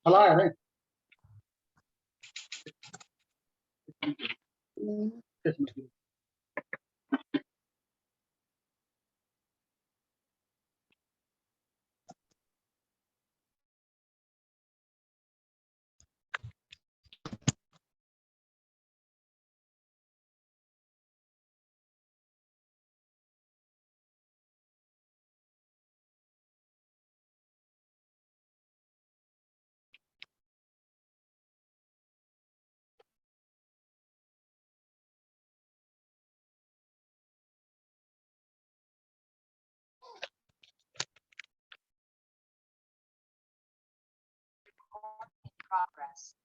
फला है progress.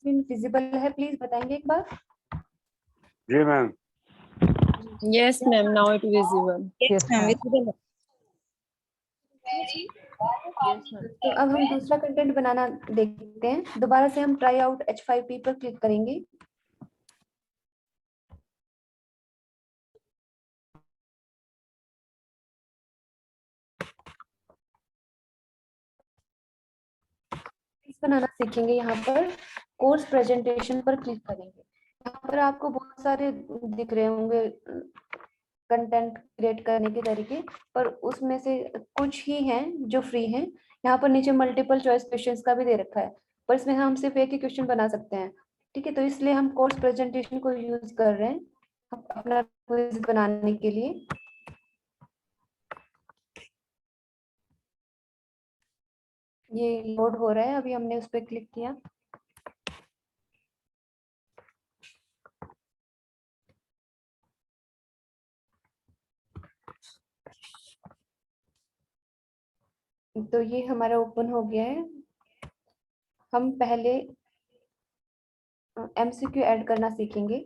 Screen visible है, प्लीज बताएंगे एक बार। जी ma'am. Yes, ma'am. Now it is visible. Yes, ma'am. Visible. तो अब हम दूसरा कंटेंट बनाना देखते हैं। दोबारा से हम ट्राई आउट H5P पर क्लिक करेंगे। बनाना सीखेंगे। यहाँ पर कोर्स प्रेजेंटेशन पर क्लिक करेंगे। यहाँ पर आपको बहुत सारे दिख रहे होंगे कंटेंट क्रिएट करने के तरीके, पर उसमें से कुछ ही हैं जो फ्री हैं। यहाँ पर नीचे मल्टीपल चॉइस क्वेश्चंस का भी दे रखा है, पर इसमें हम सिर्फ एक ही क्वेश्चन बना सकते हैं। ठीक है, तो इसलिए हम कोर्स प्रेजेंटेशन को यूज कर रहे हैं अपना क्विज बनाने के लिए। ये लोड हो रहा है, अभी हमने उस पर क्लिक किया। तो ये हमारा ओपन हो गया है। हम पहले MCQ ऐड करना सीखेंगे।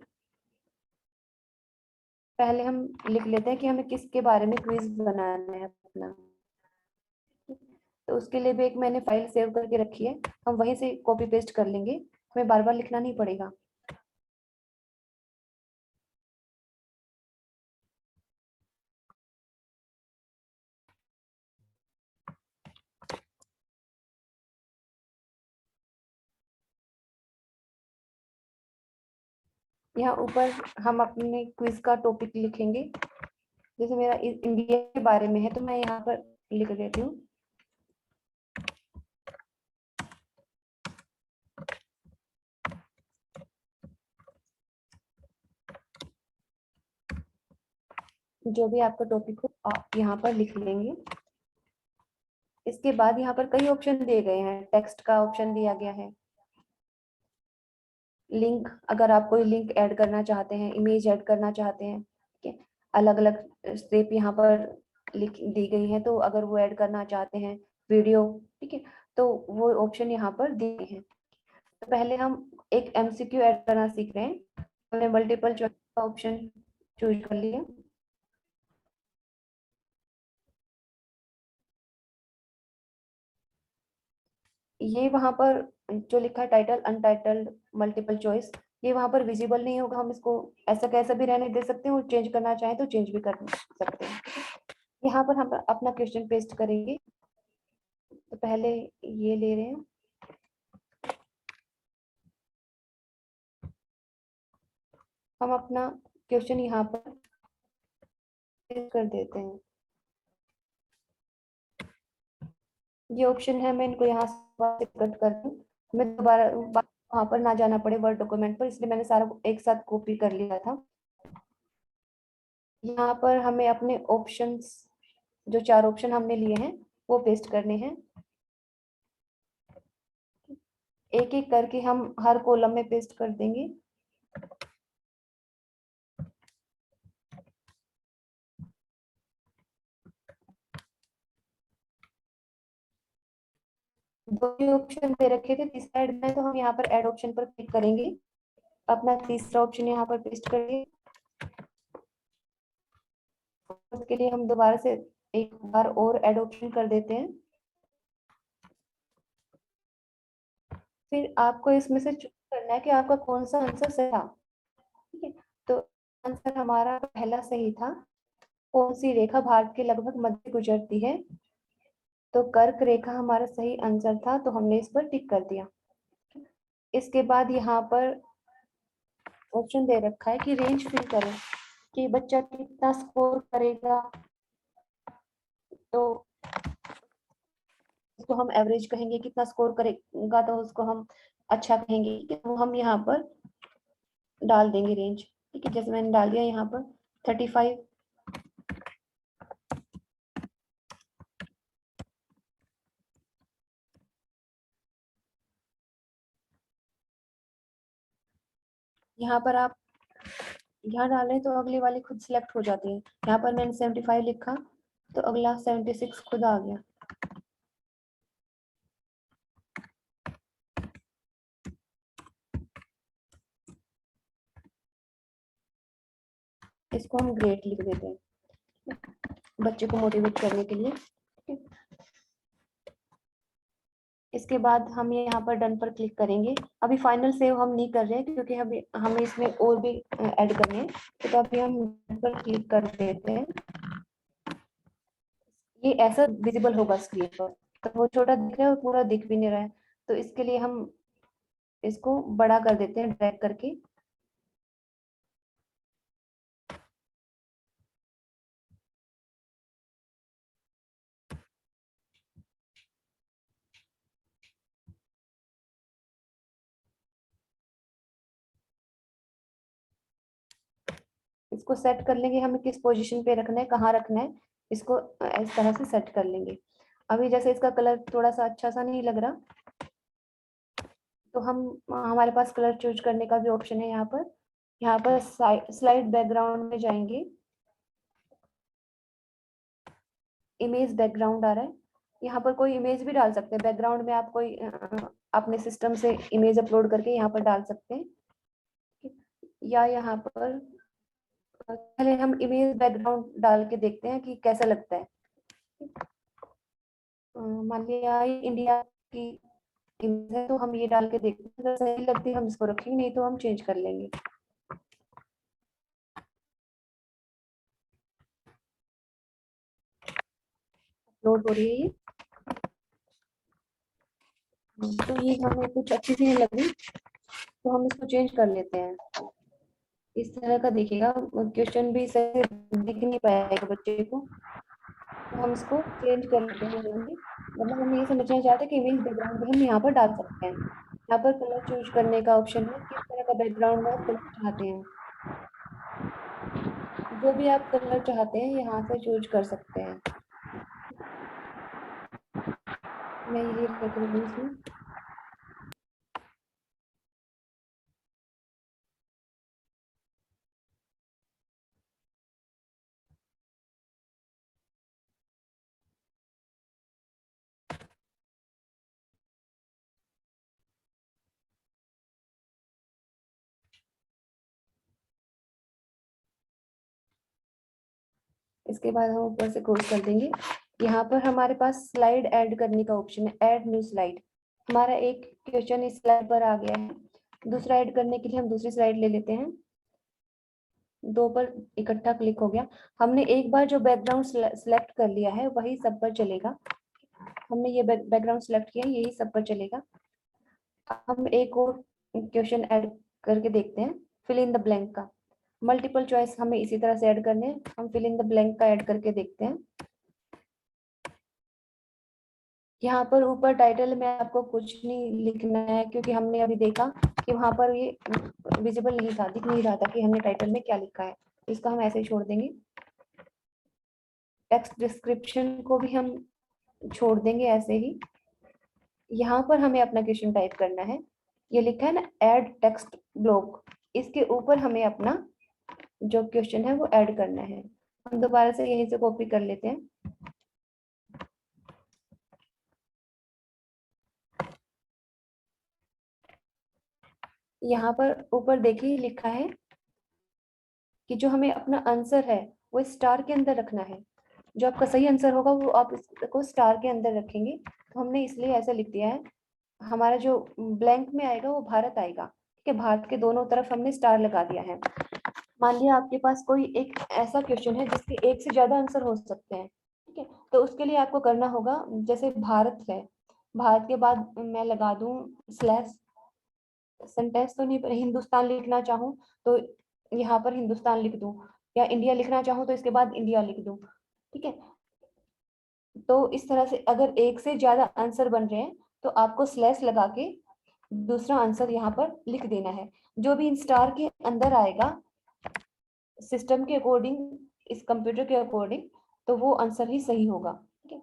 पहले हम लिख लेते हैं कि हमें किसके बारे में क्विज बनाना है अपना। तो उसके लिए भी एक मैंने फाइल सेव करके रखी है, हम वहीं से कॉपी पेस्ट कर लेंगे, हमें बार बार लिखना नहीं पड़ेगा। यहाँ ऊपर हम अपने क्विज का टॉपिक लिखेंगे। जैसे मेरा इंडिया के बारे में है तो मैं यहाँ पर लिख देती हूँ। जो भी आपका टॉपिक हो आप यहाँ पर लिख लेंगे। इसके बाद यहाँ पर कई ऑप्शन दिए गए हैं। टेक्स्ट का ऑप्शन दिया गया है, लिंक, अगर आप कोई लिंक ऐड करना चाहते हैं, इमेज ऐड करना चाहते हैं, ठीक है, अलग अलग स्टेप यहाँ पर लिख दी गई है, तो अगर वो ऐड करना चाहते हैं वीडियो, ठीक है, तो वो ऑप्शन यहाँ पर दिए हैं। तो पहले हम एक MCQ ऐड करना सीख रहे हैं। हमने मल्टीपल चॉइस का ऑप्शन चूज कर लिया। ये वहां पर जो लिखा है टाइटल, अनटाइटल्ड, मल्टीपल चॉइस, ये वहां पर विजिबल नहीं होगा। हम इसको ऐसा कैसा भी रहने दे सकते हैं और चेंज करना चाहें तो चेंज भी कर सकते हैं। यहाँ पर हम अपना क्वेश्चन पेस्ट करेंगे। तो पहले ये ले रहे हैं। हम अपना क्वेश्चन यहाँ पर पेस्ट कर देते हैं। ये ऑप्शन है, मैं इनको यहाँ से कट कर दूं, मैं दोबारा वहां पर ना जाना पड़े वर्ड डॉक्यूमेंट पर, इसलिए मैंने सारा एक साथ कॉपी कर लिया था। यहाँ पर हमें अपने ऑप्शंस, जो 4 ऑप्शन हमने लिए हैं वो पेस्ट करने हैं। एक एक करके हम हर कॉलम में पेस्ट कर देंगे। दो ऑप्शन दे रखे थे, तीसरा ऐड करना है तो हम यहाँ पर ऐड ऑप्शन पर क्लिक करेंगे, अपना तीसरा ऑप्शन यहाँ पर पेस्ट करेंगे। उसके लिए हम दोबारा से एक बार और ऐड ऑप्शन कर देते हैं। फिर आपको इसमें से चूज करना है कि आपका कौन सा आंसर सही था। ठीक है, तो आंसर हमारा पहला सही था। कौन सी रेखा भारत के लगभग मध्य गुजरती है, तो कर्क रेखा हमारा सही आंसर था, तो हमने इस पर टिक कर दिया। इसके बाद यहाँ पर ऑप्शन दे रखा है कि रेंज फिल करें कि बच्चा कितना स्कोर करेगा, तो उसको हम एवरेज कहेंगे, कितना स्कोर करेगा तो उसको हम अच्छा कहेंगे। तो हम यहाँ पर डाल देंगे रेंज। ठीक है, जैसे मैंने डाल दिया यहाँ पर 35। यहाँ पर आप यहाँ डालें तो अगली वाली खुद सिलेक्ट हो जाती है। यहाँ पर मैंने 75 लिखा तो अगला 76 खुद आ गया। इसको हम ग्रेड लिख देते हैं बच्चे को मोटिवेट करने के लिए। इसके बाद हम यहाँ पर डन पर क्लिक करेंगे। अभी फाइनल सेव हम नहीं कर रहे हैं क्योंकि अभी हमें इसमें और भी ऐड करने हैं, तो अभी हम डन पर क्लिक कर देते हैं। ये ऐसा विजिबल होगा स्क्रीन पर, तो वो छोटा दिख रहा है और पूरा दिख भी नहीं रहा है, तो इसके लिए हम इसको बड़ा कर देते हैं ड्रैग करके। इसको सेट कर लेंगे, हमें किस पोजीशन पे रखना है, कहाँ रखना है, इसको इस तरह से सेट कर लेंगे। अभी जैसे इसका कलर थोड़ा सा अच्छा सा नहीं लग रहा, तो हम हमारे पास कलर चूज करने का भी ऑप्शन है। यहाँ पर स्लाइड बैकग्राउंड में जाएंगे, इमेज बैकग्राउंड आ रहा है, यहाँ पर कोई इमेज भी डाल सकते हैं। बैकग्राउंड में आप कोई अपने सिस्टम से इमेज अपलोड करके यहाँ पर डाल सकते हैं, या यहाँ पर पहले हम इमेज बैकग्राउंड डाल के देखते हैं कि कैसा लगता है। मान लिया इंडिया की इमेज है, तो हम ये डाल के देखते हैं, अगर सही लगती है हम इसको रखेंगे, नहीं तो हम चेंज कर लेंगे। अपलोड हो रही है ये, तो ये हमें कुछ अच्छी सी नहीं लग रही, तो हम इसको चेंज कर लेते हैं। इस तरह का दिखेगा, क्वेश्चन भी सही दिख नहीं पाएगा बच्चे को, तो हम इसको चेंज कर लेते हैं। मतलब हम ये समझना चाहते हैं कि इमेज बैकग्राउंड भी हम यहाँ पर डाल सकते हैं। यहाँ पर कलर चूज करने का ऑप्शन है, किस तरह का बैकग्राउंड आप कलर चाहते हैं, जो भी आप कलर चाहते हैं यहाँ से चूज कर सकते हैं। मैं ये रख रही हूँ इसमें। इसके बाद हम ऊपर से क्लोज कर देंगे। यहाँ पर हमारे पास स्लाइड ऐड करने का ऑप्शन है, ऐड न्यू स्लाइड। हमारा एक क्वेश्चन इस स्लाइड पर आ गया है, दूसरा ऐड करने के लिए हम दूसरी स्लाइड ले लेते हैं। 2 पर इकट्ठा क्लिक हो गया। हमने एक बार जो बैकग्राउंड सिलेक्ट कर लिया है वही सब पर चलेगा। हमने ये बैकग्राउंड सिलेक्ट किया, यही सब पर चलेगा। हम एक और क्वेश्चन ऐड करके देखते हैं, फिल इन द ब्लैंक का। मल्टीपल चॉइस हमें इसी तरह से ऐड करने हैं। हम फिल इन द ब्लैंक का ऐड करके देखते हैं। यहाँ पर ऊपर टाइटल में आपको कुछ नहीं लिखना है, क्योंकि हमने अभी देखा कि वहां पर ये विजिबल नहीं था, दिख नहीं रहा था कि हमने टाइटल में क्या लिखा है। इसका हम ऐसे ही छोड़ देंगे। टेक्स्ट डिस्क्रिप्शन को भी हम छोड़ देंगे ऐसे ही। यहाँ पर हमें अपना क्वेश्चन टाइप करना है। ये लिखा है ना ऐड टेक्स्ट ब्लॉक, इसके ऊपर हमें अपना जो क्वेश्चन है वो ऐड करना है। हम दोबारा से यहीं से कॉपी कर लेते हैं। यहाँ पर ऊपर देखिए लिखा है कि जो हमें अपना आंसर है वो स्टार के अंदर रखना है। जो आपका सही आंसर होगा वो आप इसको स्टार के अंदर रखेंगे। तो हमने इसलिए ऐसा लिख दिया है। हमारा जो ब्लैंक में आएगा वो भारत आएगा। ठीक है, भारत के दोनों तरफ हमने स्टार लगा दिया है। मान लिया आपके पास कोई एक ऐसा क्वेश्चन है जिसके एक से ज्यादा आंसर हो सकते हैं। ठीक है, तो उसके लिए आपको करना होगा, जैसे भारत है, भारत के बाद मैं लगा दूं स्लैश, सेंटेंस तो नहीं, पर हिंदुस्तान लिखना चाहूँ तो यहाँ पर हिंदुस्तान लिख दूं, या इंडिया लिखना चाहूँ तो इसके बाद इंडिया लिख दूं। ठीक है, तो इस तरह से अगर एक से ज्यादा आंसर बन रहे हैं तो आपको स्लैश लगा के दूसरा आंसर यहाँ पर लिख देना है। जो भी इन स्टार के अंदर आएगा सिस्टम के अकॉर्डिंग, इस कंप्यूटर के अकॉर्डिंग, तो वो आंसर ही सही होगा। ठीक है,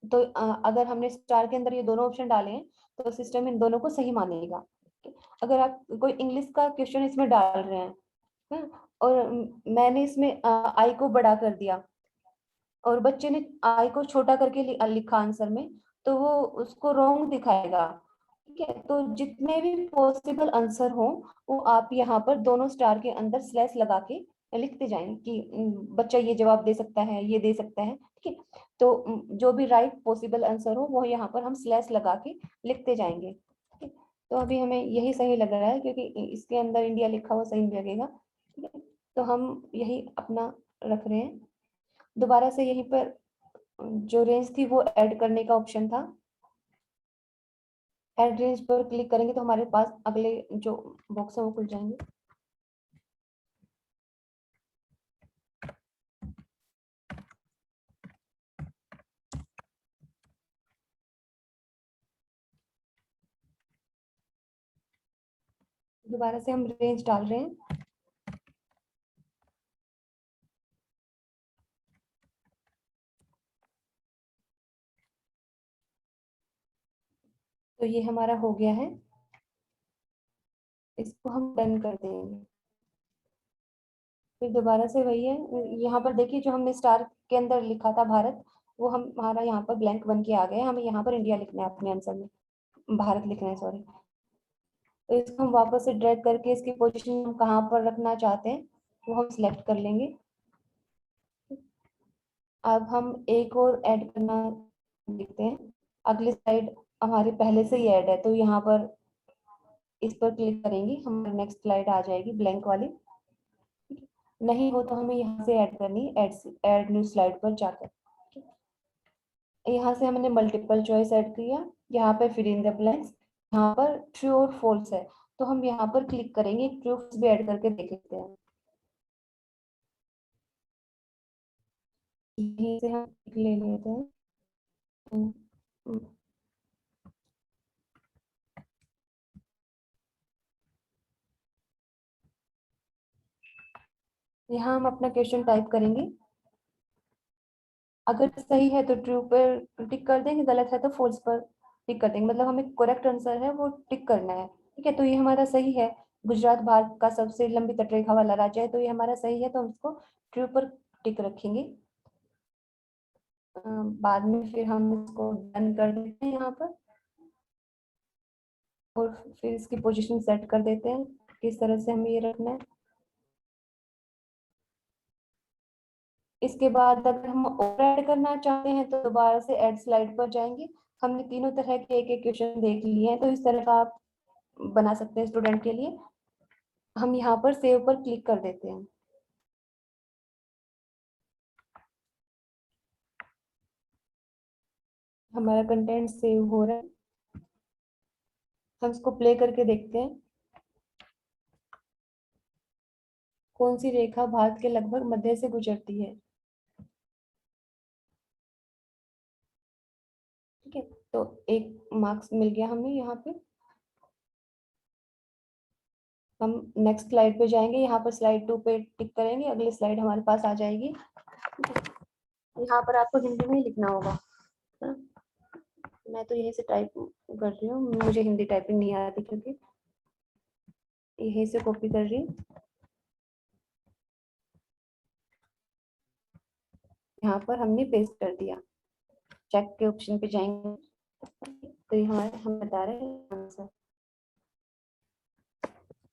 तो अगर हमने स्टार के अंदर ये दोनों ऑप्शन डाले हैं तो सिस्टम इन दोनों को सही मानेगा। ठीक है? अगर आप कोई इंग्लिश का क्वेश्चन इसमें डाल रहे हैं, और मैंने इसमें आई को बड़ा कर दिया और बच्चे ने आई को छोटा करके लिखा आंसर में, तो वो उसको रॉन्ग दिखाएगा। ठीक है, तो जितने भी पॉसिबल आंसर हो वो आप यहाँ पर दोनों स्टार के अंदर स्लैश लगा के लिखते जाएं कि बच्चा ये जवाब दे सकता है, ये दे सकता है। ठीक है, तो जो भी राइट पॉसिबल आंसर हो वो यहाँ पर हम स्लैश लगा के लिखते जाएंगे। ठीक है, तो अभी हमें यही सही लग रहा है क्योंकि इसके अंदर इंडिया लिखा हुआ सही नहीं लगेगा। ठीक है, तो हम यही अपना रख रहे हैं। दोबारा से यहीं पर जो रेंज थी वो ऐड करने का ऑप्शन था। ऐड रेंज पर क्लिक करेंगे तो हमारे पास अगले जो बॉक्स है वो खुल जाएंगे। दोबारा से हम रेंज डाल रहे हैं। तो ये हमारा हो गया है, इसको हम डन कर देंगे। फिर दोबारा से वही है, यहाँ पर देखिए जो हमने स्टार के अंदर लिखा था भारत, वो हम हमारा यहाँ पर ब्लैंक बन के आ गया। हमें यहाँ पर इंडिया लिखना है, अपने आंसर में भारत लिखना है, सॉरी। तो इसको हम वापस से ड्रैग करके इसकी पोजीशन हम कहाँ पर रखना चाहते हैं वो हम सिलेक्ट कर लेंगे। अब हम एक और ऐड करना देखते हैं। अगली स्लाइड हमारे पहले से ही ऐड है, तो यहाँ पर इस पर क्लिक करेंगे, हमारी नेक्स्ट स्लाइड आ जाएगी ब्लैंक वाली। नहीं हो तो हमें यहाँ से ऐड करनी है, ऐड न्यू स्लाइड पर जाकर। यहाँ से हमने मल्टीपल चॉइस ऐड किया, यहाँ पे फिल इन द ब्लैंक्स, यहाँ पर ट्रू और फॉल्स है, तो हम यहाँ पर क्लिक करेंगे, ट्रू फॉल्स भी ऐड करके देख लेते हैं। यहीं से हम ले लेते हैं। यहाँ हम अपना क्वेश्चन टाइप करेंगे। अगर सही है तो ट्रू पर टिक कर देंगे, गलत है तो फॉल्स पर टिक कर देंगे। मतलब हमें करेक्ट आंसर है वो टिक करना है। ठीक है, तो ये हमारा सही है। गुजरात भारत का सबसे लंबी तटरेखा वाला राज्य है, तो ये हमारा सही है, तो हम इसको ट्रू पर टिक रखेंगे। बाद में फिर हम इसको डन कर देते हैं यहाँ पर, और फिर इसकी पोजीशन सेट कर देते हैं किस तरह से हमें ये रखना है। इसके बाद अगर हम और ऐड करना चाहते हैं तो दोबारा से ऐड स्लाइड पर जाएंगे। हमने तीनों तरह के एक एक क्वेश्चन देख लिए हैं, तो इस तरह का आप बना सकते हैं स्टूडेंट के लिए। हम यहाँ पर सेव पर क्लिक कर देते हैं। हमारा कंटेंट सेव हो रहा है, हम इसको प्ले करके देखते हैं। कौन सी रेखा भारत के लगभग मध्य से गुजरती है? ठीक है, तो 1 मार्क्स मिल गया हमें यहाँ पे। हम नेक्स्ट स्लाइड पे जाएंगे, यहाँ पर स्लाइड 2 पे टिक करेंगे, अगली स्लाइड हमारे पास आ जाएगी। यहाँ पर आपको हिंदी में ही लिखना होगा। हाँ? मैं तो यहीं से टाइप कर रही हूँ, मुझे हिंदी टाइपिंग नहीं आती क्योंकि यहीं से कॉपी कर रही हूँ। यहाँ पर हमने पेस्ट कर दिया, चेक के ऑप्शन पे जाएंगे तो ये हमारे हम बता रहे हैं answer.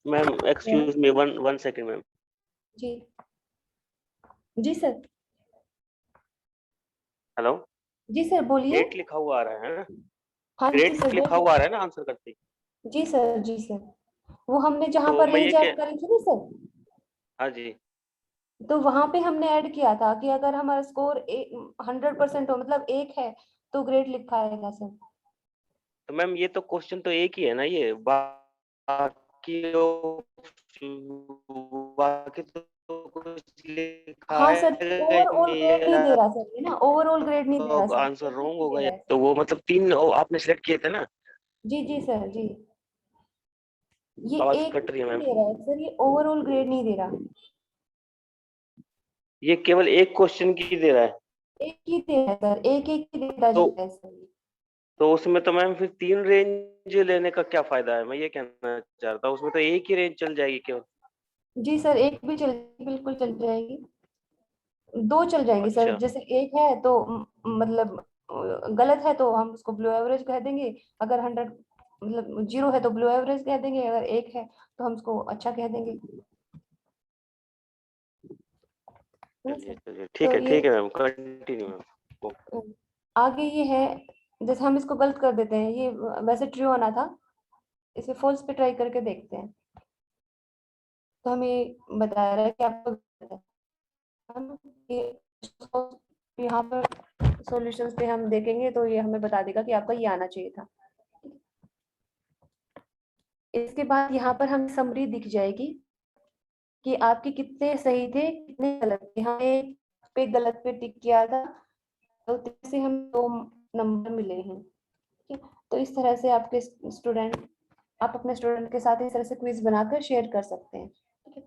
Ma'am excuse me, one second ma'am. जी जी सर। हेलो, जी सर बोलिए। ग्रेट लिखा हुआ आ रहा है ना? हाँ जी ग्रेट सर लिखा हुआ आ रहा है ना आंसर करते ही? जी सर जी सर। वो हमने जहाँ तो पर मैं ये रेंज ऐड करी थी ना सर, हाँ जी, तो वहां पे हमने ऐड किया था कि अगर हमारा स्कोर 100% हो, मतलब 1 है, तो ग्रेड लिखा आएगा सर। तो मैम ये तो क्वेश्चन तो एक ही है ना, ये बाकी बाकी तो कुछ लिखा हाँ सर, है ओवरऑल ग्रेड नहीं दे रहा सर, ये ना ओवरऑल ग्रेड नहीं दे रहा सर, आंसर grade रॉन्ग नहीं दे होगा रहा ये। है तो सर। वो मतलब 3 आपने सिलेक्ट किए थे ना? जी जी सर जी, ये आवाज एक कट रही है नहीं मैम। दे रहा है सर, ये ओवरऑल ग्रेड नहीं दे रहा, ये केवल एक क्वेश्चन की दे रहा है? एक ही दे रहा है सर, एक एक ही देता तो जाता है सर ये। तो उसमें तो मैम फिर 3 रेंज लेने का क्या फायदा है? मैं ये कहना चाह रहा था, उसमें तो एक ही रेंज चल जाएगी केवल। जी सर, एक भी चल, बिल्कुल चल जाएगी, 2 चल जाएंगे सर। अच्छा, जैसे एक है तो मतलब गलत है तो हम उसको ब्लू एवरेज कह देंगे, अगर 100 मतलब 0 है तो ब्लू एवरेज कह देंगे, अगर 1 है तो हम उसको अच्छा कह देंगे। है ना चलिए सर? चलिए, तो ये ठीक है मैम, कंटिन्यू मैम। आगे ये है, जैसे हम इसको गलत कर देते हैं, ये वैसे ट्रू आना था, इसे फॉल्स पे ट्राई करके देखते हैं, तो हमें बता रहा है कि आपको गलत है ना? ये यहाँ पर सॉल्यूशंस पे हम देखेंगे तो ये हमें बता देगा कि आपका ये आना चाहिए था। इसके बाद यहाँ पर हमें समरी दिख जाएगी कि आपके कितने सही थे कितने गलत थे। हमने एक पे गलत पे टिक किया था, तो से हम 2 नंबर मिले हैं। ठीक है, तो इस तरह से आपके स्टूडेंट, आप अपने स्टूडेंट के साथ इस तरह से क्विज बनाकर शेयर कर सकते हैं। ठीक है,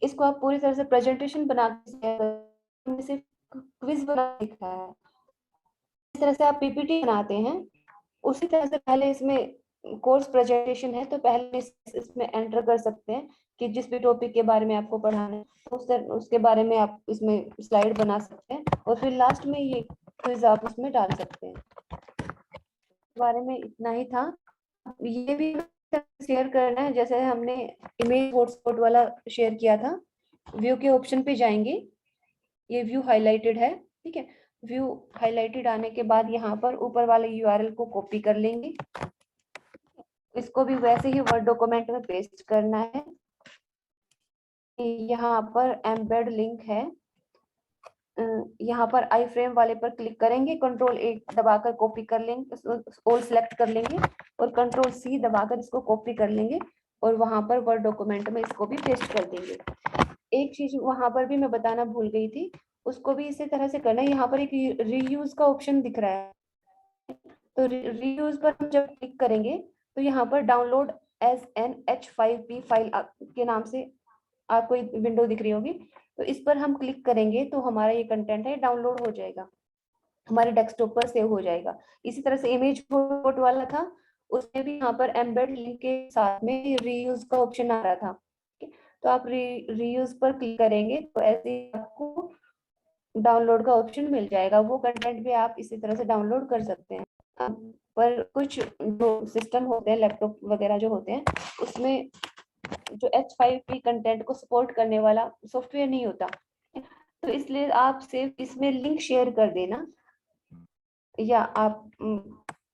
इसको आप पूरी तरह से प्रेजेंटेशन बना के शेयर कर, सिर्फ क्विज बना लिखा है। इस तरह से आप पीपीटी बनाते हैं, उसी तरह से पहले इसमें कोर्स प्रेजेंटेशन है तो पहले इसमें एंटर कर सकते हैं कि जिस भी टॉपिक के बारे में आपको पढ़ाना है उसके बारे में आप इसमें स्लाइड बना सकते हैं, और फिर लास्ट में ये क्विज आप उसमें डाल सकते हैं। बारे में इतना ही था। ये भी शेयर करना है, जैसे हमने इमेज हॉटस्पॉट वाला शेयर किया था, व्यू के ऑप्शन पे जाएंगे, ये व्यू हाईलाइटेड है। ठीक है, व्यू हाईलाइटेड आने के बाद यहाँ पर ऊपर वाले यूआरएल को कॉपी कर लेंगे, इसको भी वैसे ही वर्ड डॉक्यूमेंट में पेस्ट करना है। यहाँ पर एम्बेड लिंक है, यहाँ पर आई फ्रेम वाले पर क्लिक करेंगे, कंट्रोल A दबाकर कॉपी कर लेंगे, ऑल सेलेक्ट कर लेंगे और कंट्रोल C दबाकर इसको कॉपी कर लेंगे और वहां पर वर्ड डॉक्यूमेंट में इसको भी पेस्ट कर देंगे। एक चीज वहां पर भी मैं बताना भूल गई थी, उसको भी इसी तरह से करना है। यहाँ पर एक रीयूज का ऑप्शन दिख रहा है, तो रीयूज पर हम जब क्लिक करेंगे तो यहाँ पर download as an H5P file के नाम से आपको एक विंडो दिख रही होगी, तो इस पर हम क्लिक करेंगे तो हमारा ये कंटेंट है डाउनलोड हो जाएगा, हमारे डेस्कटॉप पर सेव हो जाएगा। इसी तरह से इमेज फोटो वाला था, उसमें भी यहाँ पर एम्बेड लिंक के साथ में रीयूज का ऑप्शन आ रहा था। तो आप रीयूज पर क्लिक करेंगे तो ऐसे आपको डाउनलोड का ऑप्शन मिल जाएगा, वो कंटेंट भी आप इसी तरह से डाउनलोड कर सकते हैं। पर कुछ जो सिस्टम होते हैं, लैपटॉप वगैरह जो होते हैं, उसमें जो H5P कंटेंट को सपोर्ट करने वाला सॉफ्टवेयर नहीं होता, तो इसलिए आप सिर्फ इसमें लिंक शेयर कर देना, या आप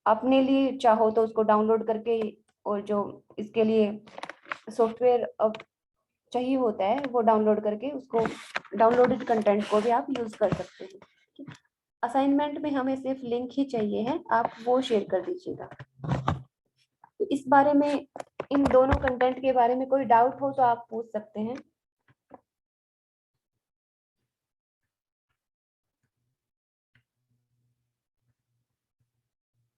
अपने लिए चाहो तो उसको डाउनलोड करके, और जो इसके लिए सॉफ्टवेयर चाहिए होता है वो डाउनलोड करके उसको डाउनलोडेड कंटेंट को भी आप यूज कर सकते हैं। असाइनमेंट में हमें सिर्फ लिंक ही चाहिए है, आप वो शेयर कर दीजिएगा। तो इस बारे में, इन दोनों कंटेंट के बारे में कोई डाउट हो तो आप पूछ सकते हैं।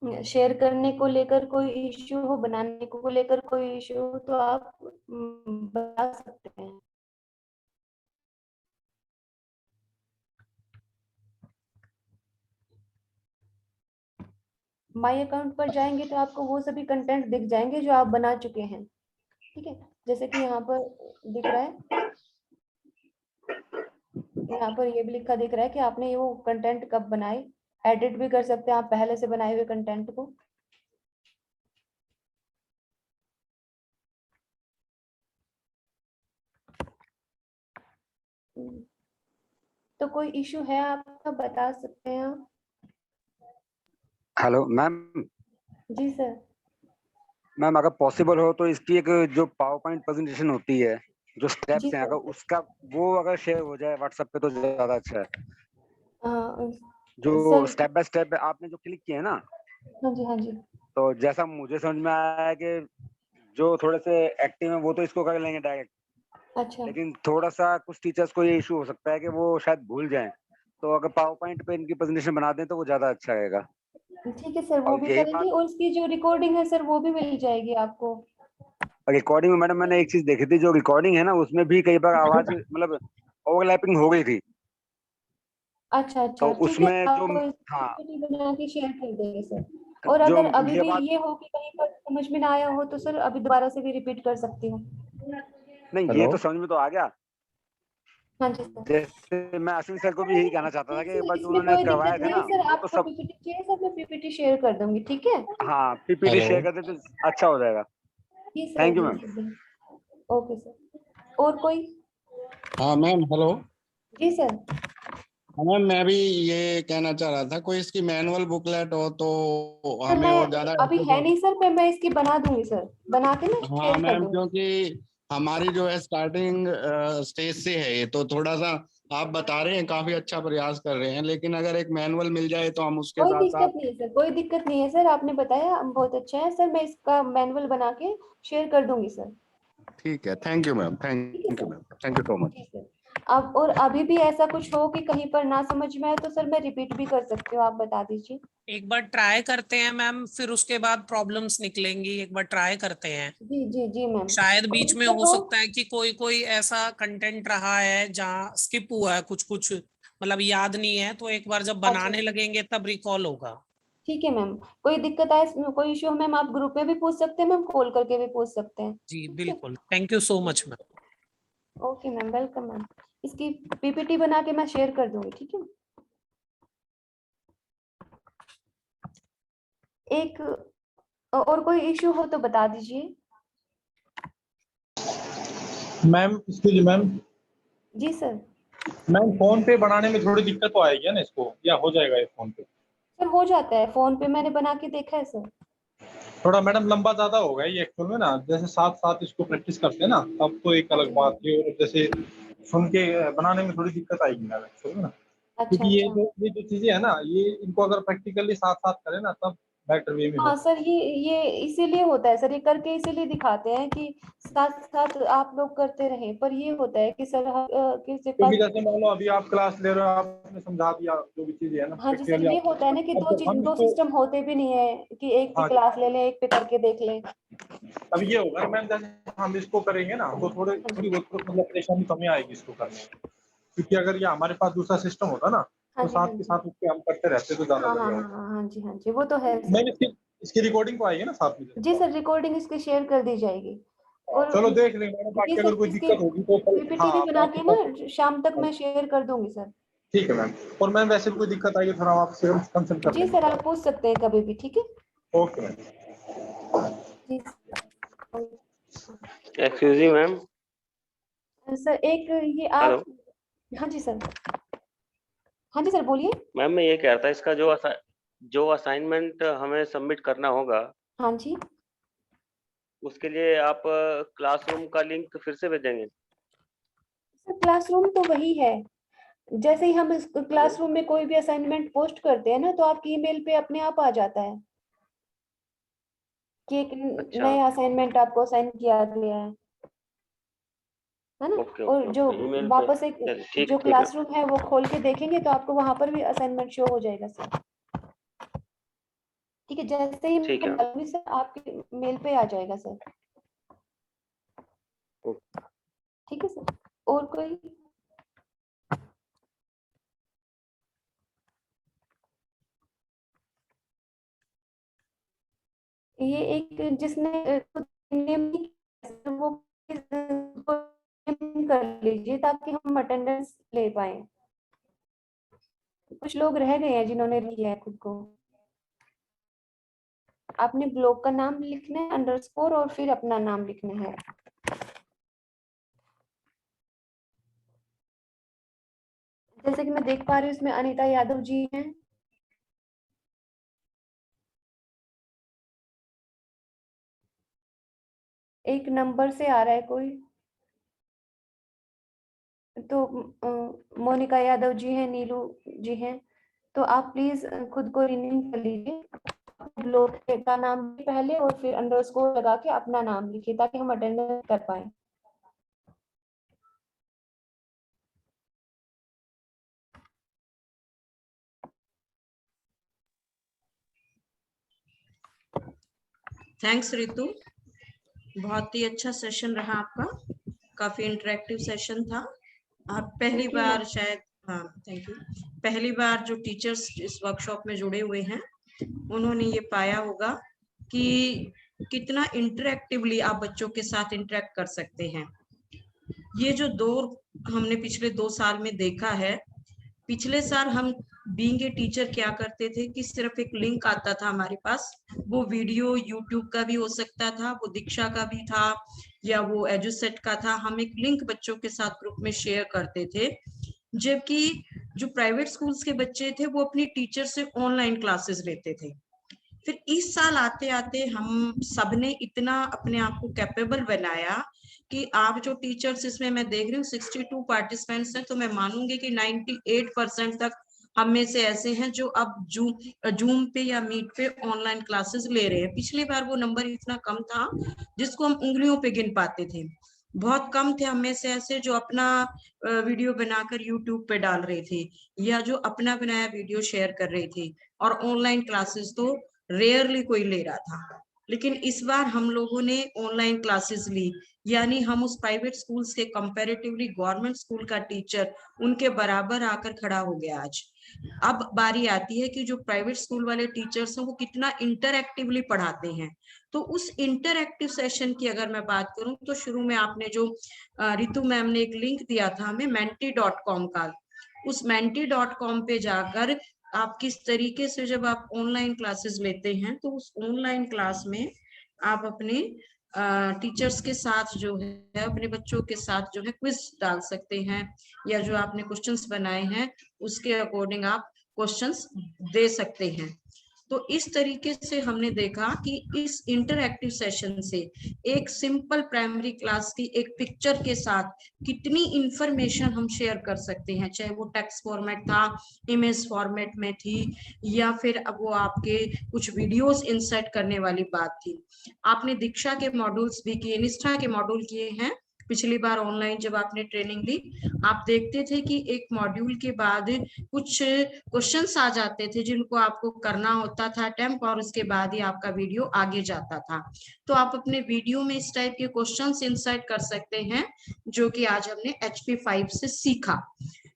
शेयर करने को लेकर कोई इश्यू हो, बनाने को लेकर कोई इश्यू हो तो आप बता सकते हैं। माय अकाउंट पर जाएंगे तो आपको वो सभी कंटेंट दिख जाएंगे जो आप बना चुके हैं, ठीक है। जैसे कि यहाँ पर दिख रहा है, यहाँ पर ये भी लिखा दिख रहा है कि आपने ये वो कंटेंट कब बनाए। एडिट भी कर सकते हैं आप पहले से बनाए हुए कंटेंट को। तो कोई इशू है आपका, बता सकते हैं आप। Hello ma'am. जी सर। मैम अगर पॉसिबल हो तो इसकी एक जो पावर पॉइंट प्रेजेंटेशन होती है, जो जी स्टेप्स हैं, सर। अगर उसका वो अगर शेयर हो जाए व्हाट्सएप पे तो ज्यादा अच्छा है। जो सर। स्टेप बाय स्टेप आपने जो क्लिक किए ना, हाँ जी हाँ जी। तो जैसा मुझे समझ में आया है कि जो थोड़े से एक्टिव है वो तो इसको कर लेंगे डायरेक्ट, अच्छा लेकिन थोड़ा सा कुछ टीचर्स को ये इशू हो सकता है कि वो शायद भूल जाएं, तो अगर पावर पॉइंट पे इनकी प्रेजेंटेशन बना दें तो वो ज्यादा अच्छा रहेगा। ठीक है सर, वो और भी यही बात करेंगे और उसकी जो रिकॉर्डिंग है सर वो भी मिल जाएगी आपको। रिकॉर्डिंग में मैडम मैंने एक चीज देखी थी, जो रिकॉर्डिंग है ना उसमें भी कई बार आवाज मतलब ओवरलैपिंग हो गई थी, अच्छा तो अच्छा ठीक है, उसमें जो आपको हाँ PPT बना के शेयर कर देंगे सर। और जो अगर अभी ये भी आवाज ये हो कि कहीं पर समझ में ना आया हो तो सर अभी दोबारा से भी रिपीट कर सकती हूँ। नहीं, ये हेलो। तो समझ में तो आ गया। हाँ जी सर। जैसे मैं अश्विन सर को भी यही कहना चाहता था नहीं कि एक सर, बार जो इसमें उन्होंने कोई करवाए दिक्कत थे ना नहीं सर, वो तो आपको सब, PPT चाहिए सर, मैं PPT शेयर कर दूंगी, ठीक है। हाँ पीपीटी हेलो। शेयर करते तो अच्छा हो जाएगा। जी सर थैंक यू जी मैम। जी। Okay sir. और कोई। हाँ मैम, हेलो। जी सर। हाँ मैम, मैं भी ये कहना चाह रहा था, कोई इसकी मैनुअल बुकलेट हो तो सर हमें मैं और ज्यादा अभी अच्छे है से। नहीं सर, पर मैं इसकी बना दूंगी सर, बना के ना हाँ शेयर कर मैम, दूंगी। क्योंकि हमारी जो है स्टार्टिंग स्टेज से है ये, तो थोड़ा सा आप बता रहे हैं काफी अच्छा प्रयास कर रहे हैं, लेकिन अगर एक मैनुअल मिल जाए तो हम उसके कोई साथ साथ। दिक्कत नहीं है सर, कोई दिक्कत नहीं है सर, आपने बताया बहुत अच्छा है सर, मैं इसका मैनुअल बना के शेयर कर दूंगी सर। ठीक है, थैंक यू मैम, ठीक है thank you sir. Ma'am, thank you so much. जी सर। अब और अभी भी ऐसा कुछ हो कि कहीं पर ना समझ में आए तो सर मैं रिपीट भी कर सकती हूँ, आप बता दीजिए। एक बार ट्राई करते हैं मैम, फिर उसके बाद प्रॉब्लम्स निकलेंगी। एक बार ट्राई करते हैं, जी जी जी मैम। शायद कोई बीच में दिक्कत हो हो। सकता है कि कोई कोई ऐसा कंटेंट रहा है जहाँ स्किप हुआ है, कुछ कुछ मतलब याद नहीं है, तो एक बार जब अच्छा बनाने लगेंगे तब रिकॉल होगा। ठीक है मैम, कोई दिक्कत आए, कोई इशू मैम आप ग्रुप में भी पूछ सकते हैं मैम, कॉल करके भी पूछ सकते हैं। जी ठीक है। बिल्कुल, thank you so much ma'am. Okay ma'am, welcome ma'am. इसकी PPT बना के मैं शेयर कर दूंगी, ठीक है। एक और कोई इशू हो तो बता दीजिए। Ma'am excuse ma'am. जी सर। मैम फोन पे बनाने में थोड़ी दिक्कत तो आएगी ना इसको, या हो जाएगा ये फोन पे? सर हो जाता है, फोन पे मैंने बना के देखा है सर। थोड़ा मैडम लंबा ज्यादा होगा ये एक्चुअल में ना, जैसे साथ साथ इसको प्रैक्टिस करते हैं ना तब तो एक हाँ अलग जी हाँ बात जी। है, और जैसे सुन के बनाने में थोड़ी दिक्कत आएगी मैम एक्चुअल में ना, अच्छा क्योंकि अच्छा। ये जो चीजें है ना, ये इनको अगर प्रैक्टिकली साथ साथ करें ना तब बेटर वे में हो हाँ सर, सकता ये इसीलिए होता है सर, ये करके इसीलिए दिखाते हैं कि साथ साथ आप लोग करते रहें, पर ये होता है कि सर किसी है। के पास। क्योंकि जैसे मान लो अभी आप क्लास ले रहे हो, आपने समझा दिया जो भी चीजें है ना हाँ जी सर, प्रैक्टिकली ये आप, होता है ना कि अब हम दो इसको, सिस्टम होते भी नहीं है कि एक की हाँ क्लास ले लें, एक पे करके देख लें। अब ये होगा ना मैम, जैसे हम इसको करेंगे ना तो हाँ थोड़ी जी बहुत मतलब परेशानी कमी आएगी इसको करने में, क्योंकि अगर ये हमारे पास दूसरा सिस्टम होता ना हाँ तो जी हाँ साथ के जी। साथ उसके हम करते रहते तो ज्यादा हाँ हाँ बढ़िया हाँ होता। हाँ हाँ जी हाँ जी, वो तो है मैम सर। इसकी रिकॉर्डिंग तो आएगी ना साथ में जी जैसे? सर, रिकॉर्डिंग इसकी शेयर कर दी जाएगी। और चलो देख लेंगे मैडम, जी बाकी सर, अगर कोई इसकी दिक्कत होगी तो कल, PPT हाँ भी आप बना आपके के पास। ना शाम तक मैं शेयर कर दूंगी सर। ठीक है मैम, और मैम वैसे भी कोई दिक्कत आएगी थोड़ा आपसे कंसल्ट कर जी लेंगे सर, फिर आप पूछ सकते हैं कभी भी, ठीक है। आप। Okay ma'am. जी एक्सक्यूज मी मैम। सर एक ये हेलो आप। हाँ जी सर। हाँ जी सर, बोलिए। मैम, मैं ये कह रहा था इसका जो असाइनमेंट हमें सबमिट करना होगा, हाँ जी उसके लिए आप क्लासरूम का लिंक फिर से भेजेंगे? सर, क्लासरूम तो वही है, जैसे ही हम इस हेलो। क्लासरूम में कोई भी असाइनमेंट पोस्ट करते हैं ना तो आपकी ईमेल पे अपने आप आ जाता है कि एक अच्छा। नया असाइनमेंट आपको असाइन किया गया है ना। ओके और ओके जो ओके, ईमेल पे। वापस एक चलिए ठीक जो ठीक है। क्लासरूम है वो खोल के देखेंगे तो आपको वहां पर भी असाइनमेंट शो हो जाएगा सर। ठीक है, जैसे ही ठीक है। मैं डालूंगी सर आपके मेल पे आ जाएगा सर। ठीक है सर, और कोई? ये एक जिसने खुद नेम नहीं किया सर, वो नेम कर लीजिए ताकि हम अटेंडेंस ले पाए। कुछ लोग रह गए हैं जिन्होंने लिया है खुद को। आपने ब्लॉक का नाम लिखना है अंडरस्कोर और फिर अपना नाम लिखना है। जैसे कि मैं देख पा रही हूँ इसमें अनीता यादव जी हैं। एक नंबर से आ रहा है कोई, तो मोनिका यादव जी हैं, नीलू जी हैं, तो आप प्लीज खुद को रिनेम कर लीजिए। ब्लॉक का नाम पहले और फिर अंडरस्कोर लगा के अपना नाम लिखिए ताकि हम अटेंडेंस कर पाए। थैंक्स रितु, बहुत ही अच्छा सेशन रहा आपका, काफी इंटरेक्टिव सेशन था। आप पहली बार शायद, हाँ थैंक यू, पहली बार जो टीचर्स इस वर्कशॉप में जुड़े हुए हैं उन्होंने ये पाया होगा कि कितना इंटरेक्टिवली आप बच्चों के साथ इंटरेक्ट कर सकते हैं। ये जो दौर हमने पिछले 2 साल में देखा है, पिछले साल हम बीइंग ए टीचर क्या करते थे कि सिर्फ एक लिंक आता था हमारे पास, वो वीडियो यूट्यूब का भी हो सकता था, वो दीक्षा का भी था या वो एजुसेट का था, हम एक लिंक बच्चों के साथ ग्रुप में शेयर करते थे। जबकि जो प्राइवेट स्कूल्स के बच्चे थे वो अपनी टीचर से ऑनलाइन क्लासेस लेते थे। फिर इस साल आते आते हम सबने इतना अपने आप को कैपेबल बनाया कि आप जो टीचर्स इसमें मैं देख रही हूँ 62 पार्टिसिपेंट्स हैं, तो मैं मानूंगी कि 98% तक हम में से ऐसे हैं जो अब जूम पे या मीट पे ऑनलाइन क्लासेस ले रहे हैं। पिछली बार वो नंबर इतना कम था जिसको हम उंगलियों पे गिन पाते थे। बहुत कम थे हम में से ऐसे जो अपना वीडियो बनाकर यूट्यूब पे डाल रहे थे या जो अपना बनाया वीडियो शेयर कर रहे थे, और ऑनलाइन क्लासेस तो रेयरली कोई ले रहा था। लेकिन इस बार हम लोगों ने ऑनलाइन क्लासेस ली, यानी हम उस प्राइवेट स्कूल्स के कंपैरेटिवली गवर्नमेंट स्कूल का टीचर उनके बराबर आकर खड़ा हो गया आज। अब बारी आती है कि जो प्राइवेट स्कूल वाले टीचर्स हैं वो कितना इंटरएक्टिवली पढ़ाते हैं। तो उस इंटरएक्टिव सेशन की अगर मैं बात करूं तो शुरू में आपने जो रितु मैम ने एक लिंक दिया था हमें menti.com का, उस menti.com पे जाकर आप किस तरीके से जब आप ऑनलाइन क्लासेस लेते हैं तो उस ऑनलाइन क्लास में आप अपने टीचर्स के साथ जो है अपने बच्चों के साथ जो है क्विज डाल सकते हैं, या जो आपने क्वेश्चंस बनाए हैं उसके अकॉर्डिंग आप क्वेश्चंस दे सकते हैं। तो इस तरीके से हमने देखा कि इस इंटरएक्टिव सेशन से एक सिंपल प्राइमरी क्लास की एक पिक्चर के साथ कितनी इंफॉर्मेशन हम शेयर कर सकते हैं, चाहे वो टेक्स्ट फॉर्मेट था, इमेज फॉर्मेट में थी, या फिर अब वो आपके कुछ वीडियोस इंसर्ट करने वाली बात थी। आपने दीक्षा के मॉड्यूल्स भी किए, निष्ठा के मॉड्यूल किए हैं। पिछली बार ऑनलाइन जब आपने ट्रेनिंग ली आप देखते थे कि एक मॉड्यूल के बाद कुछ क्वेश्चंस आ जाते थे जिनको आपको करना होता था अटेम्प्ट, और उसके बाद ही आपका वीडियो आगे जाता था। तो आप अपने वीडियो में इस टाइप के क्वेश्चंस इंसर्ट कर सकते हैं, जो कि आज हमने HP5 से सीखा।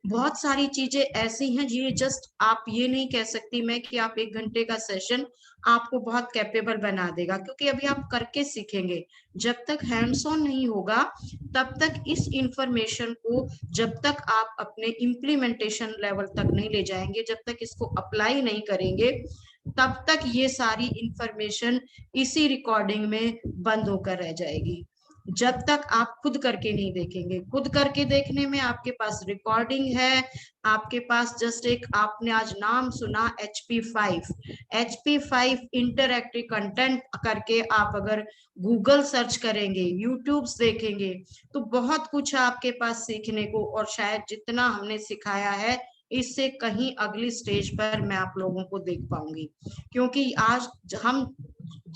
बहुत सारी चीजें ऐसी हैं, ये जस्ट आप ये नहीं कह सकती मैं कि आप 1 घंटे का सेशन आपको बहुत कैपेबल बना देगा, क्योंकि अभी आप करके सीखेंगे। जब तक हैंड्स ऑन नहीं होगा तब तक इस इंफॉर्मेशन को, जब तक आप अपने इम्प्लीमेंटेशन लेवल तक नहीं ले जाएंगे, जब तक इसको अप्लाई नहीं करेंगे, तब तक ये सारी इंफॉर्मेशन इसी रिकॉर्डिंग में बंद होकर रह जाएगी। जब तक आप खुद करके नहीं देखेंगे, खुद करके देखने में आपके पास रिकॉर्डिंग है, आपके पास जस्ट एक आपने आज नाम सुना HP5 इंटरएक्टिव कंटेंट करके आप अगर गूगल सर्च करेंगे, यूट्यूब देखेंगे, तो बहुत कुछ आपके पास सीखने को, और शायद जितना हमने सिखाया है इससे कहीं अगली स्टेज पर मैं आप लोगों को देख पाऊंगी। क्योंकि आज हम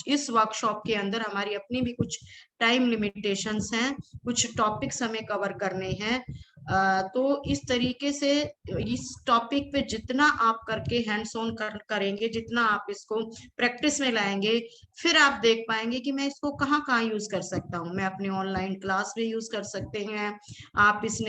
इस वर्कशॉप के अंदर हमारी अपनी भी कुछ टाइम लिमिटेशंस हैं, कुछ टॉपिक्स हमें कवर करने हैं। तो इस तरीके से इस टॉपिक पे जितना आप करके हैंड्स ऑन करेंगे, जितना आप इसको प्रैक्टिस में लाएंगे, फिर आप देख पाएंगे कि मैं इसको कहाँ कहाँ यूज कर सकता हूँ। मैं अपने ऑनलाइन क्लास में यूज कर सकते हैं,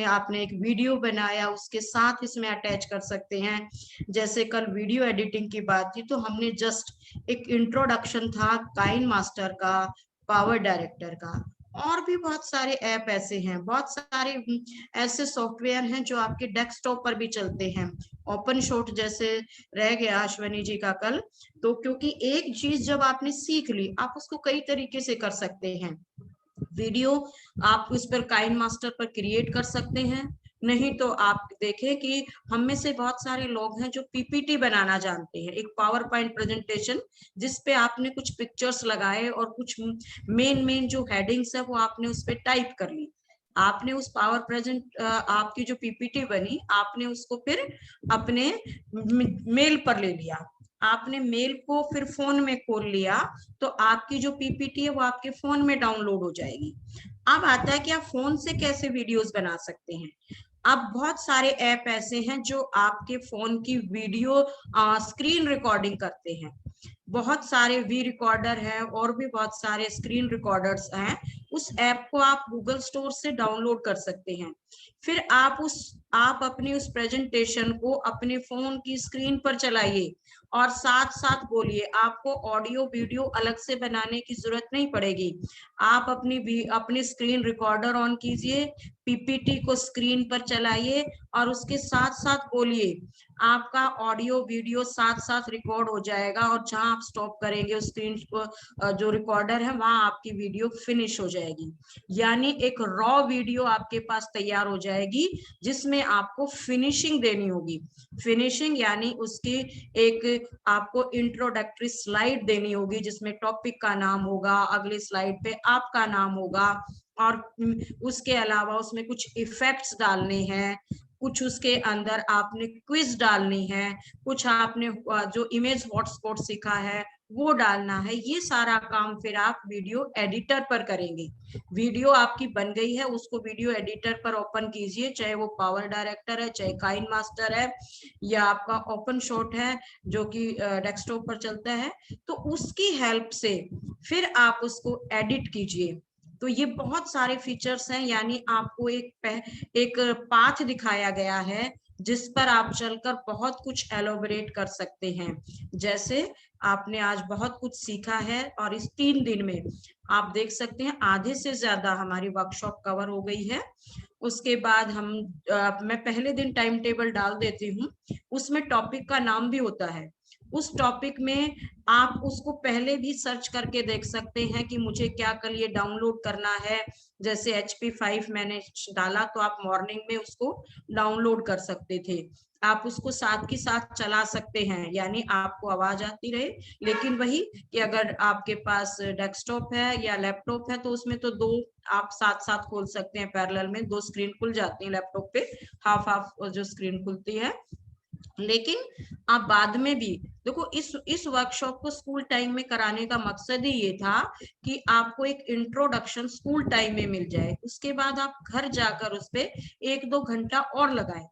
आपने एक वीडियो बनाया उसके साथ इसमें अटैच कर सकते हैं। जैसे कल वीडियो एडिटिंग की बात थी, तो हमने जस्ट एक इंट्रोडक्शन था काइन मास्टर का, पावर डायरेक्टर का, और भी बहुत सारे ऐप ऐसे हैं, बहुत सारे ऐसे सॉफ्टवेयर हैं जो आपके डेस्कटॉप पर भी चलते हैं। ओपन शॉट जैसे रह गया अश्वनी जी का कल, तो क्योंकि एक चीज जब आपने सीख ली, आप उसको कई तरीके से कर सकते हैं। वीडियो आप उस पर काइन मास्टर पर क्रिएट कर सकते हैं, नहीं तो आप देखें कि हम में से बहुत सारे लोग हैं जो पीपीटी बनाना जानते हैं, एक पावर पॉइंट प्रेजेंटेशन जिसपे आपने कुछ पिक्चर्स लगाए और कुछ मेन जो हेडिंग्स है वो आपने उस पर टाइप कर ली। आपने उस पावर प्रेजेंट आपकी जो पीपीटी बनी, आपने उसको फिर अपने मेल पर ले लिया, आपने मेल को फिर फोन में खोल लिया, तो आपकी जो पीपीटी है वो आपके फोन में डाउनलोड हो जाएगी। अब आता है कि आप फोन से कैसे वीडियोस बना सकते हैं। अब बहुत सारे ऐप ऐसे हैं जो आपके फोन की वीडियो स्क्रीन रिकॉर्डिंग करते हैं। बहुत सारे वी रिकॉर्डर हैं और भी बहुत सारे स्क्रीन रिकॉर्डर्स हैं। उस ऐप को आप गूगल स्टोर से डाउनलोड कर सकते हैं। फिर आप अपनी उस प्रेजेंटेशन को अपने फोन की स्क्रीन पर चलाइए और साथ साथ बोलिए। आपको ऑडियो वीडियो अलग से बनाने की जरूरत नहीं पड़ेगी। आप अपनी स्क्रीन रिकॉर्डर ऑन कीजिए, पीपीटी को स्क्रीन पर चलाइए और उसके साथ साथ बोलिए। आपका ऑडियो वीडियो साथ साथ रिकॉर्ड हो जाएगा और जहां आप स्टॉप करेंगे उस स्क्रीन को जो रिकॉर्डर है वहां आपकी वीडियो फिनिश हो जाएगी। यानी एक रॉ वीडियो आपके पास तैयार हो जाएगी जिसमें आपको फिनिशिंग देनी होगी। फिनिशिंग यानी उसकी एक आपको इंट्रोडक्टरी स्लाइड देनी होगी जिसमें टॉपिक का नाम होगा, अगले स्लाइड पे आपका नाम होगा, और उसके अलावा उसमें कुछ इफेक्ट्स डालने हैं, कुछ उसके अंदर आपने क्विज डालनी है, कुछ आपने जो इमेज हॉटस्पॉट सीखा है वो डालना है। ये सारा काम फिर आप वीडियो एडिटर पर करेंगे। वीडियो आपकी बन गई है, उसको वीडियो एडिटर पर ओपन कीजिए, चाहे वो पावर डायरेक्टर है, चाहे काइन मास्टर है, या आपका ओपन शॉट है जो कि डेस्कटॉप पर चलता है, तो उसकी हेल्प से फिर आप उसको एडिट कीजिए। तो ये बहुत सारे फीचर्स हैं, यानी आपको एक पाथ दिखाया गया है जिस पर आप चलकर बहुत कुछ एलोबरेट कर सकते हैं। जैसे आपने आज बहुत कुछ सीखा है और इस 3 दिन में आप देख सकते हैं आधे से ज्यादा हमारी वर्कशॉप कवर हो गई है। उसके बाद मैं पहले दिन टाइम टेबल डाल देती हूँ, उसमें टॉपिक का नाम भी होता है। उस टॉपिक में आप उसको पहले भी सर्च करके देख सकते हैं कि मुझे क्या कल ये डाउनलोड करना है। जैसे HP5 मैंने डाला तो आप मॉर्निंग में उसको डाउनलोड कर सकते थे। आप उसको साथ के साथ चला सकते हैं, यानी आपको आवाज आती रहे, लेकिन वही कि अगर आपके पास डेस्कटॉप है या लैपटॉप है तो उसमें तो 2 आप साथ साथ खोल सकते हैं, पैरेलल में 2 स्क्रीन खुल जाती है लैपटॉप पे, हाफ जो स्क्रीन खुलती है। लेकिन आप बाद में भी देखो, इस वर्कशॉप को स्कूल टाइम में कराने का मकसद ही ये था कि आपको एक इंट्रोडक्शन स्कूल टाइम में मिल जाए, उसके बाद आप घर जाकर उस पे 1-2 घंटा और लगाएं।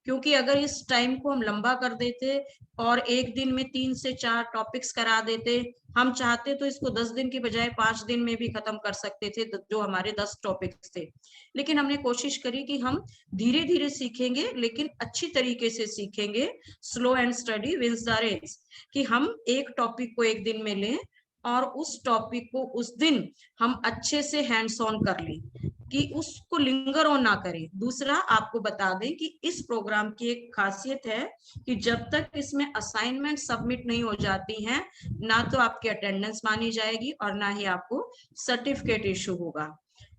क्योंकि अगर इस टाइम को हम लंबा कर देते और एक दिन में 3 से 4 टॉपिक्स करा देते, हम चाहते तो इसको 10 दिन की बजाय 5 दिन में भी खत्म कर सकते थे, जो हमारे 10 टॉपिक्स थे। लेकिन हमने कोशिश करी कि हम धीरे धीरे सीखेंगे, लेकिन अच्छी तरीके से सीखेंगे। Slow and steady wins the race, कि हम एक टॉपिक को एक दिन में लें और उस टॉपिक को उस दिन हम अच्छे से हैंड्स ऑन कर लें, कि उसको लिंगर ऑन ना करें। दूसरा आपको बता दें कि इस प्रोग्राम की एक खासियत है कि जब तक इसमें असाइनमेंट सबमिट नहीं हो जाती हैं, ना तो आपकी अटेंडेंस मानी जाएगी और ना ही आपको सर्टिफिकेट इशू होगा।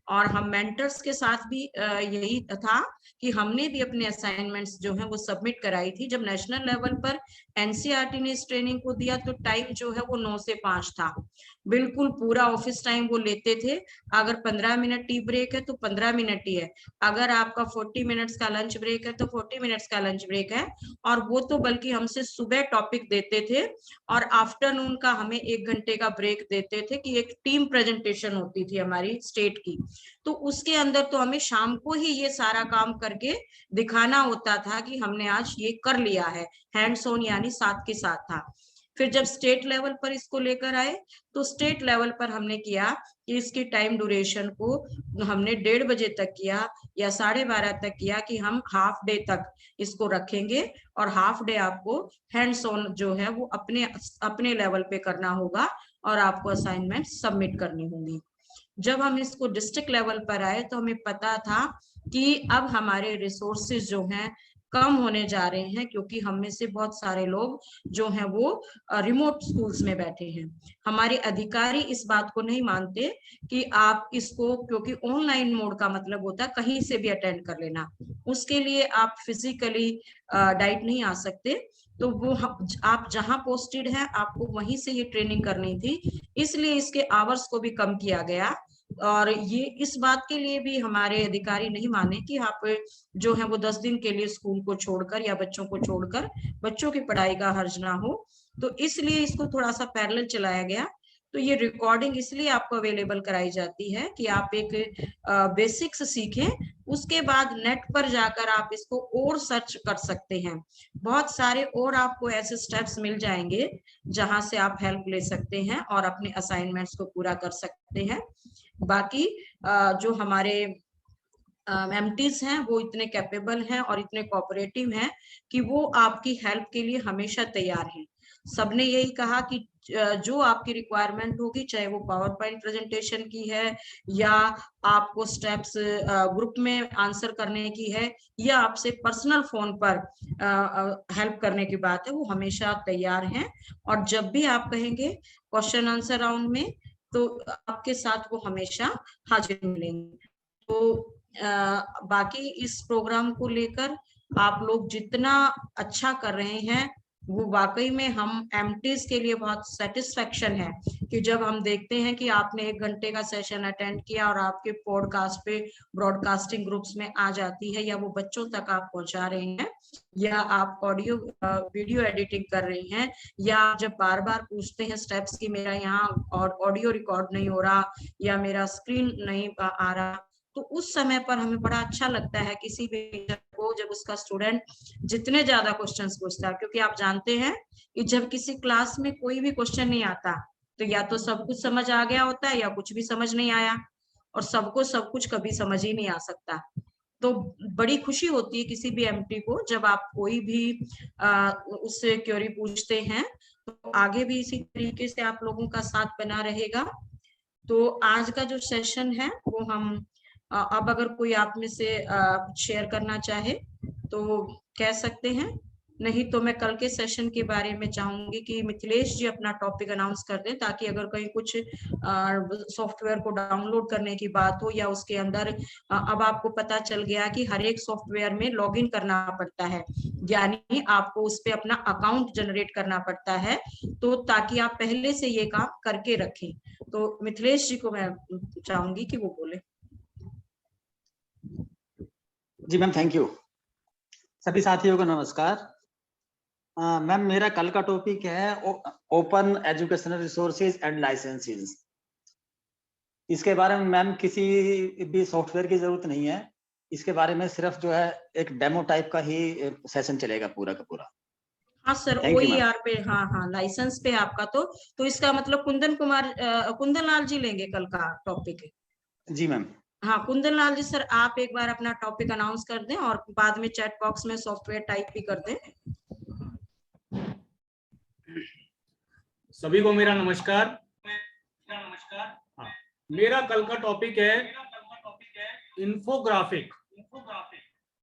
और हम मेंटर्स के साथ भी यही था कि हमने भी अपने असाइनमेंट्स जो हैं वो सबमिट कराई थी। जब नेशनल लेवल पर एनसीईआरटी ने इस ट्रेनिंग को दिया तो टाइम जो है वो 9 से 5 था, बिल्कुल पूरा ऑफिस टाइम वो लेते थे। अगर 15 मिनट टी ब्रेक है तो 15 मिनट ही है, अगर आपका 40 मिनट्स का लंच ब्रेक है तो 40 मिनट्स का लंच ब्रेक है। और वो तो बल्कि हमसे सुबह टॉपिक देते थे और आफ्टरनून का हमें 1 घंटे का ब्रेक देते थे, कि एक टीम प्रेजेंटेशन होती थी हमारी स्टेट की, तो उसके अंदर तो हमें शाम को ही ये सारा काम करके दिखाना होता था कि हमने आज ये कर लिया है, हैंड्स ऑन यानी साथ के साथ था। फिर जब स्टेट लेवल पर इसको लेकर आए तो स्टेट लेवल पर हमने किया कि इसकी टाइम ड्यूरेशन को हमने 1:30 बजे तक किया या 12:30 तक किया कि हम हाफ डे तक इसको रखेंगे और हाफ डे आपको हैंड्स ऑन जो है वो अपने लेवल पे करना होगा और आपको असाइनमेंट सबमिट करनी होगी। जब हम इसको डिस्ट्रिक्ट लेवल पर आए तो हमें पता था कि अब हमारे रिसोर्सेज जो हैं कम होने जा रहे हैं, क्योंकि हम में से बहुत सारे लोग जो हैं वो रिमोट स्कूल्स में बैठे हैं। हमारे अधिकारी इस बात को नहीं मानते कि आप इसको, क्योंकि ऑनलाइन मोड का मतलब होता है कहीं से भी अटेंड कर लेना, उसके लिए आप फिजिकली डाइट नहीं आ सकते, तो वो आप जहां पोस्टेड है आपको वहीं से ये ट्रेनिंग करनी थी, इसलिए इसके आवर्स को भी कम किया गया। और ये इस बात के लिए भी हमारे अधिकारी नहीं माने कि आप जो है वो 10 दिन के लिए स्कूल को छोड़कर या बच्चों को छोड़कर बच्चों की पढ़ाई का हर्ज ना हो, तो इसलिए इसको थोड़ा सा पैरेलल चलाया गया। तो ये रिकॉर्डिंग इसलिए आपको अवेलेबल कराई जाती है कि आप एक बेसिक्स सीखें, उसके बाद नेट पर जाकर आप इसको और सर्च कर सकते हैं। बहुत सारे और आपको ऐसे स्टेप्स मिल जाएंगे जहां से आप हेल्प ले सकते हैं और अपने असाइनमेंट्स को पूरा कर सकते हैं। बाकी जो हमारे एमटीज हैं वो इतने कैपेबल हैं और इतने कोऑपरेटिव हैं कि वो आपकी हेल्प के लिए हमेशा तैयार हैं। सबने यही कहा कि जो आपकी रिक्वायरमेंट होगी, चाहे वो पावर पॉइंट प्रेजेंटेशन की है या आपको स्टेप्स ग्रुप में आंसर करने की है या आपसे पर्सनल फोन पर हेल्प करने की बात है, वो हमेशा तैयार हैं। और जब भी आप कहेंगे क्वेश्चन आंसर राउंड में, तो आपके साथ वो हमेशा हाजिर मिलेंगे। तो बाकी इस प्रोग्राम को लेकर आप लोग जितना अच्छा कर रहे हैं वो वाकई में हम एमटीज के लिए बहुत सेटिस्फेक्शन है कि जब हम देखते हैं कि आपने 1 घंटे का सेशन अटेंड किया और आपके पॉडकास्ट पे ब्रॉडकास्टिंग ग्रुप्स में आ जाती है, या वो बच्चों तक आप पहुंचा रहे हैं, या आप ऑडियो वीडियो एडिटिंग कर रहे हैं, या जब बार बार पूछते हैं स्टेप्स की मेरा यहाँ ऑडियो रिकॉर्ड नहीं हो रहा या मेरा स्क्रीन नहीं आ रहा, तो उस समय पर हमें बड़ा अच्छा लगता है किसी भी टीचर को जब उसका स्टूडेंट जितने ज्यादा क्वेश्चंस पूछता है। क्योंकि आप जानते हैं कि जब किसी क्लास में कोई भी क्वेश्चन नहीं आता तो या तो सब कुछ समझ आ गया होता है या कुछ भी समझ नहीं आया, और सबको सब कुछ कभी समझ ही नहीं आ सकता। तो बड़ी खुशी होती है किसी भी एमटी को जब आप कोई भी उससे क्वेरी पूछते हैं, तो आगे भी इसी तरीके से आप लोगों का साथ बना रहेगा। तो आज का जो सेशन है वो हम अब अगर कोई आप में से शेयर करना चाहे तो कह सकते हैं, नहीं तो मैं कल के सेशन के बारे में चाहूंगी कि मिथिलेश जी अपना टॉपिक अनाउंस कर दें, ताकि अगर कहीं कुछ सॉफ्टवेयर को डाउनलोड करने की बात हो या उसके अंदर अब आपको पता चल गया कि हर एक सॉफ्टवेयर में लॉगिन करना पड़ता है, यानी आपको उस पर अपना अकाउंट जनरेट करना पड़ता है, तो ताकि आप पहले से ये काम करके रखें। तो मिथिलेश जी को मैं चाहूंगी कि वो बोले। जी मैम, थैंक यू। सभी साथियों को नमस्कार। मैम, मेरा कल का टॉपिक है open educational resources and licences. इसके बारे में मैम किसी भी सॉफ्टवेयर की जरूरत नहीं है, इसके बारे में सिर्फ जो है एक डेमो टाइप का ही सेशन चलेगा पूरा का पूरा। हाँ सर, OER पे, हाँ लाइसेंस पे आपका तो इसका मतलब कुंदन लाल जी लेंगे कल का टॉपिक। जी मैम। हाँ कुंदन लाल जी, सर आप एक बार अपना टॉपिक अनाउंस कर दें और बाद में चैट बॉक्स में सॉफ्टवेयर टाइप भी कर दें। सभी को मेरा नमस्कार। हाँ, मेरा कल का टॉपिक है इन्फोग्राफिक।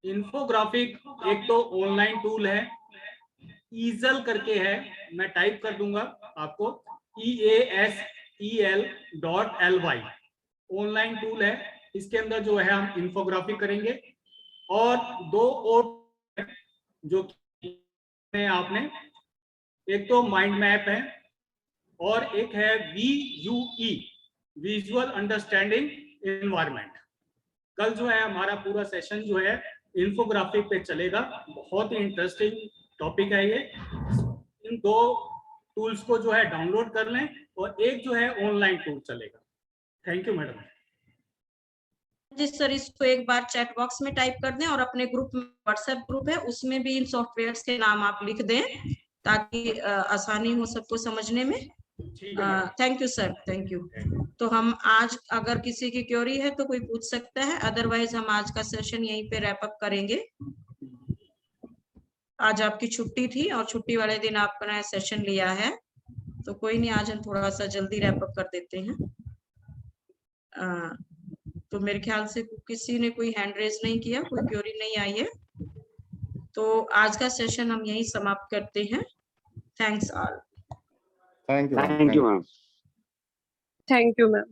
इन्फोग्राफिक एक तो ऑनलाइन टूल है, ईजल करके है, मैं टाइप कर दूंगा आपको, EASEL.ly ऑनलाइन टूल है। इसके अंदर जो है हम इन्फोग्राफिक करेंगे, और 2 और जो आपने, एक तो माइंड मैप है और एक है VUE विजुअल अंडरस्टैंडिंग एनवायरनमेंट। कल जो है हमारा पूरा सेशन जो है इन्फोग्राफिक पे चलेगा। बहुत ही इंटरेस्टिंग टॉपिक है ये। इन 2 टूल्स को जो है डाउनलोड कर लें, और एक जो है ऑनलाइन टूल चलेगा। Thank you madam. जी सर, इसको एक बार चैट बॉक्स में टाइप कर दें और अपने ग्रुप में, व्हाट्सएप ग्रुप है उसमें भी इन सॉफ्टवेयर के नाम आप लिख दें ताकि आसानी हो सबको समझने में। Thank you sir, thank you. तो हम आज, अगर किसी की क्वेरी है तो कोई पूछ सकता है, अदरवाइज हम आज का सेशन यहीं पे रैप अप करेंगे। आज आपकी छुट्टी थी और छुट्टी वाले दिन आपने सेशन लिया है, तो कोई नहीं, आज हम थोड़ा सा जल्दी रैप अप कर देते हैं। तो मेरे ख्याल से किसी ने कोई हैंड रेज नहीं किया, कोई क्वेरी नहीं आई है, तो आज का सेशन हम यहीं समाप्त करते हैं। Thanks all. Thank you ma'am. Thank you, ma'am.